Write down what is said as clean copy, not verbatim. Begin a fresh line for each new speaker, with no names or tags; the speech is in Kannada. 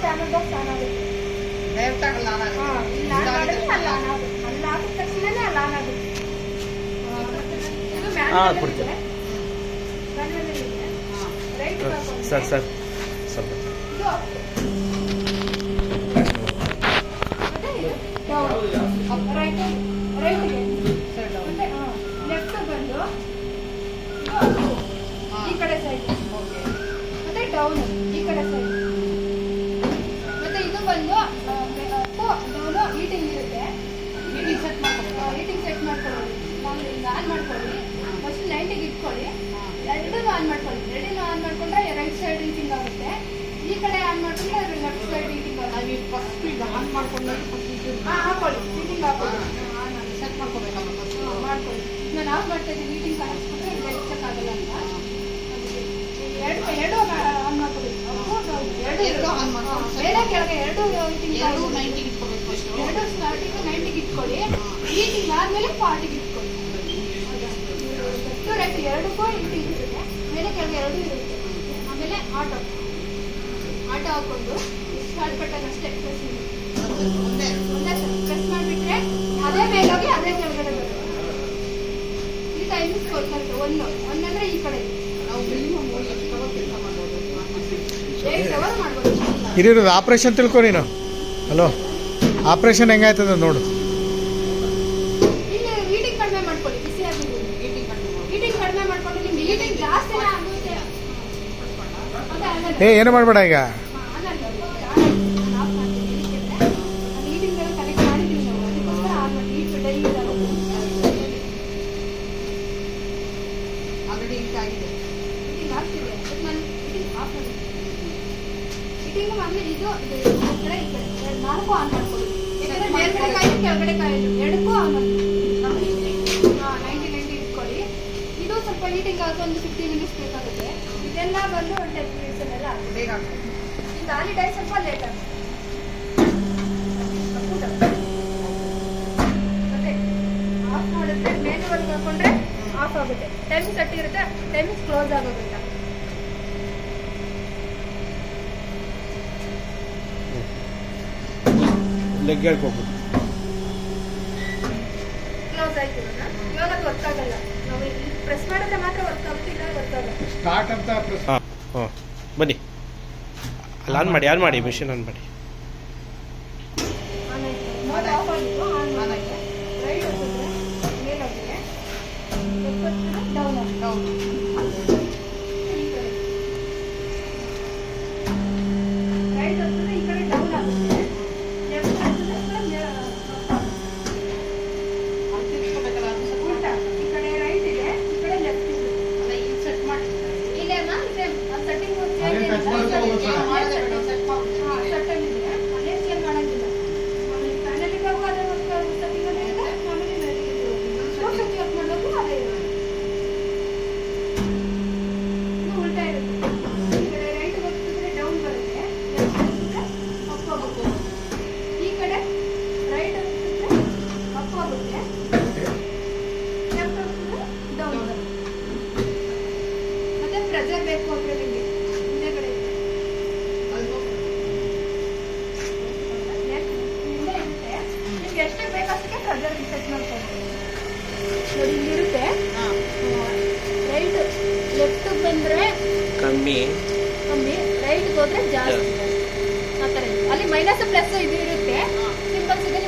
ಕ್ಯಾಮರಾ ಬಾಕ್ಸ್ ಆನ್ ಆಗುತ್ತೆ.
ಡೈರೆಕ್ಟ್ ಆಗಿ ಆನ್ ಆಗುತ್ತೆ.
ಇಲ್ಲಿ ಆನ್ ಆಗುತ್ತೆ, ಅಲ್ಲಿ ಆನ್ ಆಗುತ್ತೆ. ಅಲ್ಲಿ ಹಾಕಿದ ತಕ್ಷಣನೇ ಅಲ್ಲಿ ಆನ್ ಆಗುತ್ತೆ. ಇದು ಮ್ಯಾನುವಲ್ ಇದೆ. ಮ್ಯಾನುವಲ್ ಇದೆ. ರೈಟ್ ಹಾಕೊಂಡು
ಸರ್ ಸ್ವಲ್ಪ
ಇದು ಮತ್ತೆ ಇದು ಡೌನ್ ರೈಟ್ ರೈಟ್ಗೆ ಮತ್ತೆ ಲೆಫ್ಟ್ ಬಂದು ಇದು ಈ ಕಡೆ ಸೈಡ್ ಮತ್ತೆ ಡೌನ್ ಈ ಕಡೆ ಸೈಡ್ ಮತ್ತೆ ಇದು ಬಂದು ಡೌನ್ ಹೀಟಿಂಗ್ ಇರುತ್ತೆ. ಹೀಟಿಂಗ್ ಸೆಟ್ ಮಾಡ್ಕೊಳ್ಳಿ. ನಾವು ಈಗ ಆನ್ ಮಾಡ್ಕೊಳ್ಳಿ. ಫಸ್ಟ್ 90ಗೆ ಇಟ್ಕೊಳ್ಳಿ. ಎರಡನ್ನೂ ಆನ್ ಮಾಡ್ಕೊಳ್ಳಿ. ಎರಡನ್ನೂ ಆನ್ ಮಾಡ್ಕೊಂಡ್ರೆ ರೈಟ್ ಸೈಡ್ ಹೀಟಿಂಗ್ ಆಗುತ್ತೆ. ಈ ಕಡೆ ಆನ್ ಮಾಡ್ಕೊಂಡ್ರೆ ಲೆಫ್ಟ್ ಸೈಡ್ ಹೀಟಿಂಗ್ ಆಗುತ್ತೆ.
ಫಸ್ಟ್ ಈಗ ಆನ್ ಮಾಡ್ಕೊಂಡಾಗ
ಹಾಕೊಳ್ಳಿ. ಹೀಟಿಂಗ್ ಹಾಕೊಳ್ಳಿ.
ಸೆಟ್ ಮಾಡ್ಕೋಬೇಕಲ್ಲ ಫಸ್ಟ್
ಮಾಡ್ಕೊಳ್ಳಿ. ನಾನು ಆಫ್ ಮಾಡ್ತಾ ಇದ್ದೀನಿ. ಹೀಟಿಂಗ್ ಕಾಣಿಸ್ಕೊಂಡ್ರೆ ಲೈಟ್ ಚೆಕ್ ಆಗಲ್ಲ ಅಂತ. ಎರಡು ಆನ್ ಮಾಡ್ಕೊಳ್ಳಿ. ಎರಡು
ಆನ್ ಮಾಡ್ಕೊಂಡು
ಮೇಲೆ ಕೆಳಗೆ ಎರಡು ಹೀಟಿಂಗ್
ಎರಡು 90ಗೆ ಇಟ್ಕೋಬೇಕು ಫಸ್ಟ್.
ಎರಡು ಸ್ಟಾರ್ಟಿಂಗ್ 90ಗೆ ಇಟ್ಕೊಳ್ಳಿ. ಹೀಟಿಂಗ್ ಆದ್ಮೇಲೆ 40ಗೆ ಇಟ್ಕೊಳ್ಳಿ. ರೈಟ್ ಎರಡಕ್ಕೂ ಹೀಟಿಂಗ್ ಇರುತ್ತೆ. ಮೇಲೆ ಕೆಳಗೆ ಎರಡು ಇರುತ್ತೆ. ಆಮೇಲೆ ಆಟೋ ಹಾಕೊಂಡು ಸ್ಟಾರ್ಟ್ ಬಟನ್ ಅಷ್ಟೇ ಒಂದೇ ಪ್ರೆಸ್ ಮಾಡಿಬಿಟ್ರೆ ಅದೇ ಮೇಲೋಗಿ ಅದೇ ಕೆಳಗಡೆ ಬರುತ್ತೆ. ಈ ಟೈಮಿಂಗ್ಸ್ ಕೊಡ್ತಾರೆ. ಒಂದು ಅಂದ್ರೆ ಈ ಕಡೆ
ನಾವು ಮಿನಿಮಮ್ 1 ಲಕ್ಷ ಕೆಲಸ ಮಾಡ್ಬೋದು.
8 ಅವರ್ ಮಾಡ್ಬೋದು.
ಹಿರಿಯರು ಆಪ್ರೇಷನ್ ತಿಳ್ಕೊ ನೀನು. ಹಲೋ, ಆಪ್ರೇಷನ್ ಹೆಂಗಾಯ್ತದ ನೋಡು.
ಇಲ್ಲಿ ಹೀಟಿಂಗ್ ಕಡಿಮೆ ಮಾಡ್ಕೊಳ್ಳಿ. ಬಿಸಿ ಆಗಿದ್ದು ಹೀಟಿಂಗ್ ಕಡಿಮೆ ಮಾಡ್ಕೊಂಡು ನಿಮ್ಗೆ ಹೀಟಿಂಗ್ ಜಾಸ್ತಿ ಆಗುತ್ತೆ.
ಏನು ಮಾಡಬೇಡ ಈಗ.
ಹೀಟಿಂಗ್ ಕನೆಕ್ಟ್ ಮಾಡಿದ್ದೀವಿ ನಾವು. ಅದಕ್ಕೋಸ್ಕರ ಆನ್ ಮಾಡಿ. ಹೀಟ್ ಡೈಲಿ
ಆಲ್ರೆಡಿ ಹೀಟ್ ಆಗಿದೆ.
ಹೀಟಿಂಗ್ ಆಗ್ತಿದೆ. ಅದಕ್ಕೆ ನಾನು ಹೀಟಿಂಗ್ ಆಫ್ ಮಾಡಿ. ಹೀಟಿಂಗ್ ಆಮೇಲೆ ಇದು ಈ ಕಡೆ ನಾಲ್ಕು ಆನ್ ಮಾಡ್ಕೊಳ್ಳಿ. ಯಾಕಂದ್ರೆ ಮೇಲ್ಗಡೆ ಕಾಯಿಲೆ ಕೆಳಗಡೆ ಕಾಯಿಲೆ ಎರಡಕ್ಕೂ ಆನ್ ಮಾಡಿ. 90 ಇಟ್ಕೊಳ್ಳಿ. ಇದು ಸ್ವಲ್ಪ ಹೀಟಿಂಗ್ ಆಗುತ್ತೆ. ಒಂದು 50 ಮಿನಿಟ್ಸ್ ಬೇಕಾಗುತ್ತೆ. ಇದೆಲ್ಲ ಬಂದು 10 ಮಿನಿಟ್ಸ್ ಎಲ್ಲ
ಬೇಗ ಆಗ್ತದೆ.
ಈ ದಾಲಿ ಡೈ ಸ್ವಲ್ಪ ಲೇಟ್ ಆಗುತ್ತೆ. ಮತ್ತೆ ಆಫ್ ಮಾಡಿದ್ರೆ ಮೇಲ್ವರೆಗೆ ಹಾಕೊಂಡ್ರೆ ಆಫ್ ಆಗುತ್ತೆ. ಟೈಮಿಂಗ್ ಸೆಟ್ ಇರುತ್ತೆ. ಟೈಮಿಂಗ್ ಕ್ಲೋಸ್ ಆಗೋಗುತ್ತೆ.
ಲೆಗ್ ಹೇಳ್ಕೊಬೋದು.
ಕ್ಲೋಸ್ ಆಯ್ತು. ಇವಾಗ ಅದು ವರ್ಕ್ ಆಗಲ್ಲ. ನಾವು ಇಲ್ಲಿ ಪ್ರೆಸ್ ಮಾಡಿದ್ರೆ ಮಾತ್ರ ವರ್ಕ್ ಆಗುತ್ತೆ. ಇಲ್ಲ ವರ್ಕ್ ಆಗಲ್ಲ.
ಸ್ಟಾರ್ಟ್ ಅಂತ ಹಾಂ ಬನ್ನಿ. ಅಲ್ಲಿ ಆನ್ ಮಾಡಿ ಮಿಷಿನ್ ಆನ್ ಮಾಡಿ.
ಆನ್ ಆಯ್ತು. ಆಫ್ ಆಗಿತ್ತು. ಆನ್ ಆಯ್ತು. ರೈಟ್ ಹೋಗಿದ್ರೆ ಮೇಲಾಗಿದೆ. ಡೌನ್ ರೈಟ್ ಹೋಗ್ತದೆ. ಈ ಕಡೆ ಡೌನ್ ಆಗುತ್ತೆ. ಲೆಫ್ಟ್ ಆಗ್ತದೆ.
ಇಟ್ಕೋಬೇಕಲ್ಲ ಅದು ಸ್ವಲ್ಪ
ಉಲ್ಟಾ. ಈ ಕಡೆ ರೈಟ್ ಇದೆ. ಈ ಕಡೆ ಲೆಫ್ಟ್ ಇದೆ.
ಅಲ್ಲ ಈಗ ಸೆಟ್ ಮಾಡಿ
ಇಲ್ಲೇನಾ ಇದೆ ಸೆಟ್ಟಿಂಗ್
ಸೆಟ್ ಮಾಡಿ
ಸೆಟ್ಟಿಂಗ್ ಇದೆ. ಅದೇ ಚೇಂಜ್ ಮಾಡಂಗಿಲ್ಲ. ಪ್ಯಾನಲ್ ಇದ್ದಾಗ ಅದೇ ಸೆಟ್ಟಿಂಗ್ ಅದೇ ಇದೆ. ಆಮೇಲೆ ಸೆಟ್ ಮಾಡೋದು ಅದೇ ಇದೆ. ಇದು ಉಲ್ಟಾ ಇರುತ್ತೆ. ಈ ಕಡೆ ರೈಟ್ ಹೋಗ್ತಿದ್ರೆ ಡೌನ್ ಬರುತ್ತೆ. ಲೆಫ್ಟ್ ಹೋಗ್ತಿದ್ರೆ ಅಪ್ ಆಗುತ್ತೆ. ಈ ಕಡೆ ರೈಟ್ ಹೋಗ್ತಿದ್ರೆ ಅಪ್ ಆಗುತ್ತೆ. ಲೆಫ್ಟ್ ಹೋಗ್ತಿದ್ರೆ ಡೌನ್ ಬರುತ್ತೆ. ಮತ್ತೆ ಪ್ರೆಜರ್ ಬೇಕು ಅಂದ್ರೆ ನಿಮಗೆ ಹಿಂದೆ ಕಡೆ ಇದೆ. ಹಿಂದೆ ಇರುತ್ತೆ. ನಿಮ್ಗೆ ಎಷ್ಟೇ ಬೇಕಷ್ಟಕ್ಕೆ ಪ್ರೆಜರ್ ಸೆಟ್ ಮಾಡ್ಕೊಳ್ತೀವಿ. ನೋಡಿ ಇಲ್ಲಿರುತ್ತೆ. ರೈಟ್ ಲೆಫ್ಟ್ ಬಂದ್ರೆ
ಕಮ್ಮಿ,
ರೈಟ್ ಹೋದ್ರೆ ಜಾಸ್ತಿ. ಆ ಥರ ಅಲ್ಲಿ ಮೈನಸ್ ಪ್ಲಸ್ ಇದು ಇರುತ್ತೆ. ಸಿಂಪಲ್ ಸಿಗುತ್ತೆ.